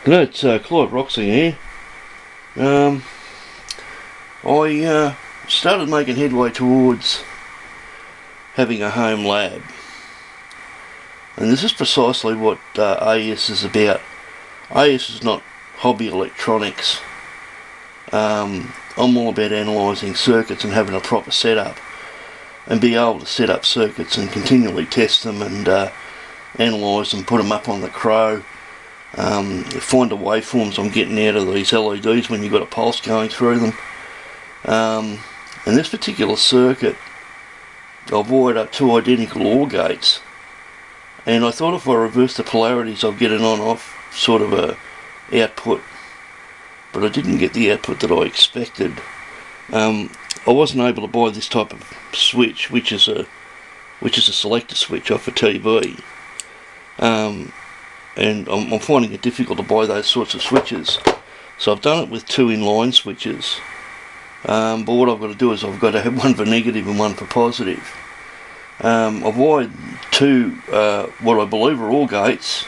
G'day, it's Clyde Roxy here. I started making headway towards having a home lab, and this is precisely what AES is about. AES is not hobby electronics. I'm all about analysing circuits and having a proper setup, and be able to set up circuits and continually test them and analyse them, put them up on the crow. Find the waveforms I'm getting out of these LEDs when you've got a pulse going through them. In this particular circuit, I've wired up two identical OR gates, and I thought if I reverse the polarities I'll get an on-off sort of a output, but I didn't get the output that I expected. I wasn't able to buy this type of switch, which is a selector switch off a TV. And I'm finding it difficult to buy those sorts of switches, so I've done it with two inline switches, but what I've got to do is I've got to have one for negative and one for positive. I've wired two what I believe are OR gates,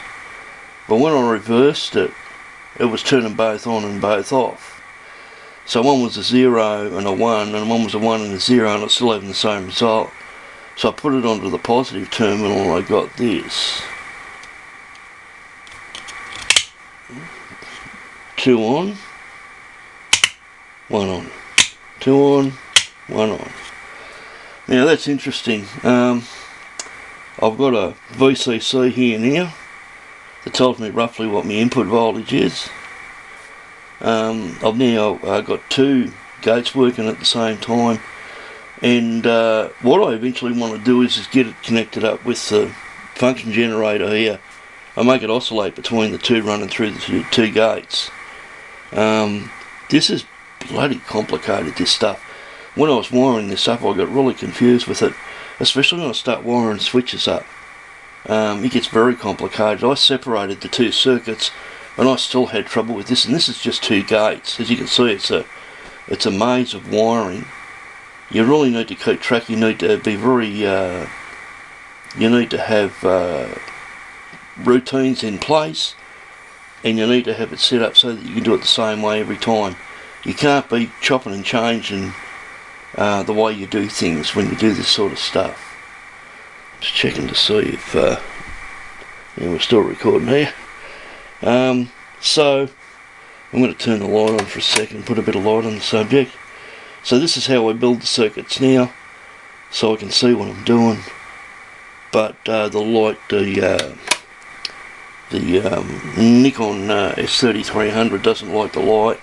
but when I reversed it, it was turning both on and both off. So one was a 0 and a 1, and one was a 1 and a 0, and it's still having the same result. So I put it onto the positive terminal and I got this. 2 on, 1 on, 2 on, 1 on. Now that's interesting. I've got a VCC here now that tells me roughly what my input voltage is. I've now got two gates working at the same time, and what I eventually want to do is get it connected up with the function generator here. I make it oscillate between the two running through the two gates. This is bloody complicated, this stuff. When I was wiring this up, I got really confused with it, especially when I start wiring switches up. It gets very complicated. I separated the two circuits and I still had trouble with this, and this is just two gates. As you can see, it's a maze of wiring. You really need to keep track. You need to be very you need to have routines in place, and you need to have it set up so that you can do it the same way every time. You can't be chopping and changing the way you do things when you do this sort of stuff. Just checking to see if we're still recording here. So I'm going to turn the light on for a second, put a bit of light on the subject. So this is how I build the circuits now, so I can see what I'm doing. But the light, the Nikon S3300 doesn't like the light,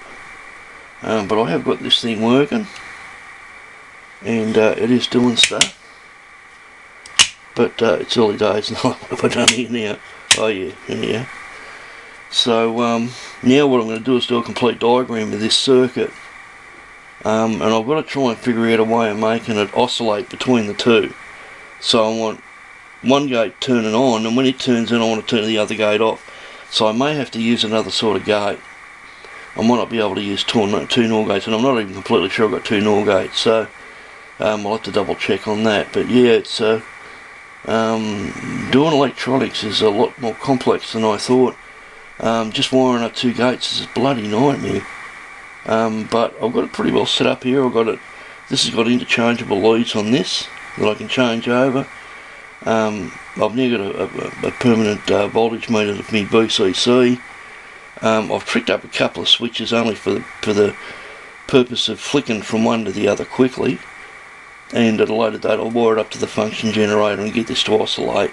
but I have got this thing working, and it is doing stuff. But it's early days, and what have I done here now? Oh yeah. So now what I'm going to do is do a complete diagram of this circuit, and I've got to try and figure out a way of making it oscillate between the two. So I want one gate turning on, and when it turns in I want to turn the other gate off. So I may have to use another sort of gate. I might not be able to use two NOR gates, and I'm not even completely sure I've got two NOR gates, so I'll have to double check on that. But yeah, it's doing electronics is a lot more complex than I thought. Just wiring up two gates is a bloody nightmare. But I've got it pretty well set up here. This has got interchangeable leads on this that I can change over. I've now got a permanent voltage meter of my VCC. I've tricked up a couple of switches only for the purpose of flicking from one to the other quickly, and at a later date I'll wire it up to the function generator and get this to oscillate.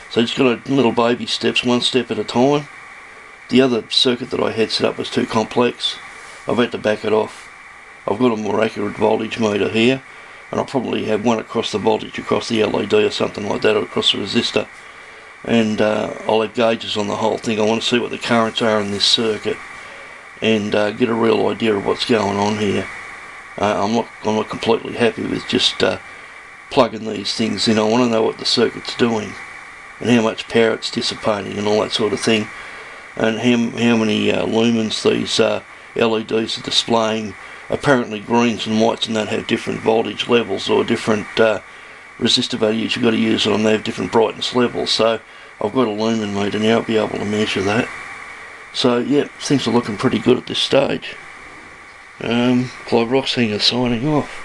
So it's got little baby steps, one step at a time. The other circuit that I had set up was too complex. I've had to back it off. I've got a more accurate voltage meter here, and I'll probably have one across the voltage across the LED or something like that, or across the resistor, and I'll have gauges on the whole thing. I want to see what the currents are in this circuit and get a real idea of what's going on here. I'm not completely happy with just plugging these things in. I want to know what the circuit's doing and how much power it's dissipating and all that sort of thing, and how many lumens these LEDs are displaying. Apparently greens and whites and that have different voltage levels or different resistor values you've got to use on them. They have different brightness levels, so I've got a lumen meter now. I'll be able to measure that. So yeah, things are looking pretty good at this stage. Clive Rocksinger signing off.